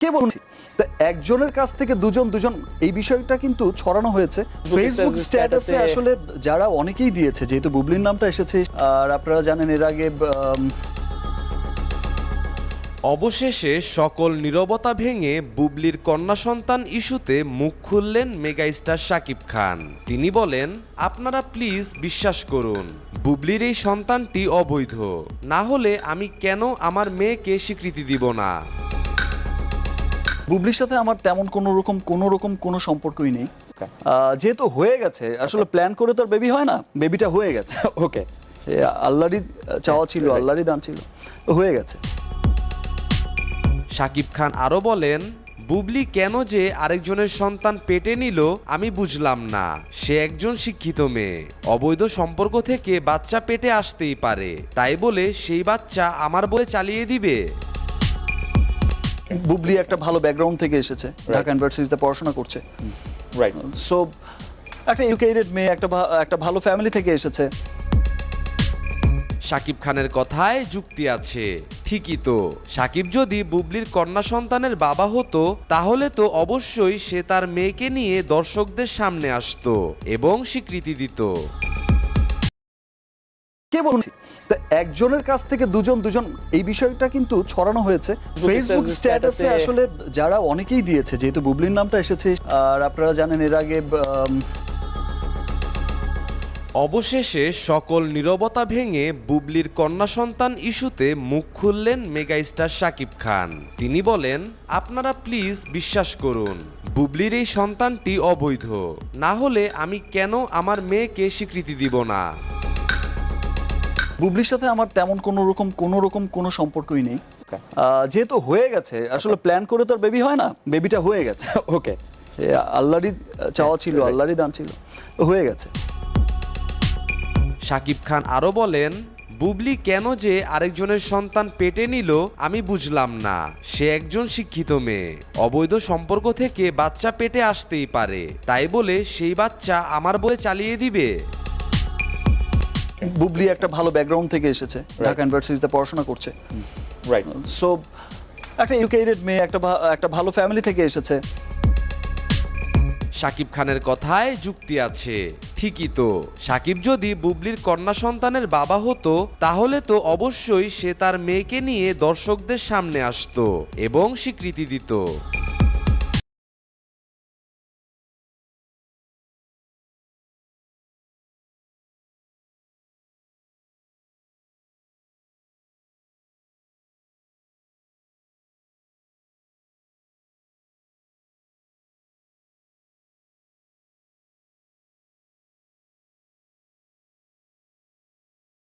কে বলছি তো একজনের কাছ থেকে দুজন এই বিষয়টা কিন্তু ছড়ানো হয়েছে ফেসবুক স্ট্যাটাসে। আসলে যারা অনেকেই দিয়েছে, যেহেতু বুবলির নামটা এসেছে, আর আপনারা জানেন এর আগে অবশেষে সকল নীরবতা ভেঙে বুবলির কন্যা সন্তান ইস্যুতে মুখ খুললেন মেগাস্টার শাকিব খান। তিনি বলেন, আপনারা প্লিজ বিশ্বাস করুন, বুবলির এই সন্তানটি অবৈধ, না হলে আমি কেন আমার মেয়েকে স্বীকৃতি দিব না। বুবলির সাথে আমার তেমন কোনো সম্পর্কই নেই। যেহেতু হয়ে গেছে, আসলে প্ল্যান করে তো আর বেবি হয় না, বেবিটা হয়ে গেছে। ওকে, আল্লাহরই চাওয়া ছিল, আল্লাহরই দান ছিল, হয়ে গেছে। শাকিব খান আরও বলেন, বুবলি কেন যে আরেকজনের সন্তান পেটে নিল আমি বুঝলাম না। সে একজন শিক্ষিত মেয়ে, অবৈধ সম্পর্ক থেকে বাচ্চা পেটে আসতেই পারে, তাই বলে সেই বাচ্চা আমার বলে চালিয়ে দিবে। বুবলি একটা ভালো ব্যাকগ্রাউন্ড থেকে এসেছে, ঢাকা ইউনিভার্সিটিতে পড়াশোনা করছে। রাইট। সো একটা এডুকেটেড মেয়ে, একটা ভালো ফ্যামিলি থেকে এসেছে। শাকিব খানের কথায় যুক্তি আছে, ঠিকই তো। শাকিব যদি বুবলির কন্যা সন্তানের বাবা হতো, তাহলে তো অবশ্যই সে তার মেয়েকে নিয়ে দর্শকদের সামনে আসতো এবং স্বীকৃতি দিত। কে বলছি তো একজনের কাছ থেকে দুজন এই বিষয়টা কিন্তু ছড়ানো হয়েছে ফেসবুক স্ট্যাটাসে। আসলে যারা অনেকেই দিয়েছে, যেহেতু বুবলির নামটা এসেছে, আর আপনারা জানেন এর আগে অবশেষে সকল নীরবতা ভেঙে বুবলির কন্যা সন্তান ইস্যুতে মুখ খুললেন মেগাস্টার শাকিব খান। তিনি বলেন, আপনারা প্লিজ বিশ্বাস করুন, বুবলির এই সন্তানটি অবৈধ, না হলে আমি কেন আমার মেয়েকে স্বীকৃতি দিব না। বুবলির সাথে আমার তেমন কোনো সম্পর্কই নেই। যেহেতু হয়ে গেছে, আসলে প্ল্যান করে তো আর বেবি হয় না, বেবিটা হয়ে গেছে। ওকে, আল্লাহরই চাওয়া ছিল, আল্লাহরই দান ছিল, হয়ে গেছে। শাকিব খান আরও বলেন, বুবলি কেন যে আরেকজনের সন্তান পেটে নিল আমি বুঝলাম না। সে একজন শিক্ষিত মেয়ে, অবৈধ সম্পর্ক থেকে বাচ্চা পেটে আসতেই পারে, তাই বলে সেই বাচ্চা আমার বলে চালিয়ে দিবে। বুবলি একটা ভালো ব্যাকগ্রাউন্ড থেকে এসেছে, ঢাকা ইউনিভার্সিটিতে পড়াশোনা করছে। রাইট। সো একটা এডুকেটেড মেয়ে, একটা ভালো ফ্যামিলি থেকে এসেছে। শাকিব খানের কথায় যুক্তি আছে, ঠিকই তো। শাকিব যদি বুবলির কন্যা সন্তানের বাবা হতো, তাহলে তো অবশ্যই সে তার মেয়েকে নিয়ে দর্শকদের সামনে আসতো এবং স্বীকৃতি দিত।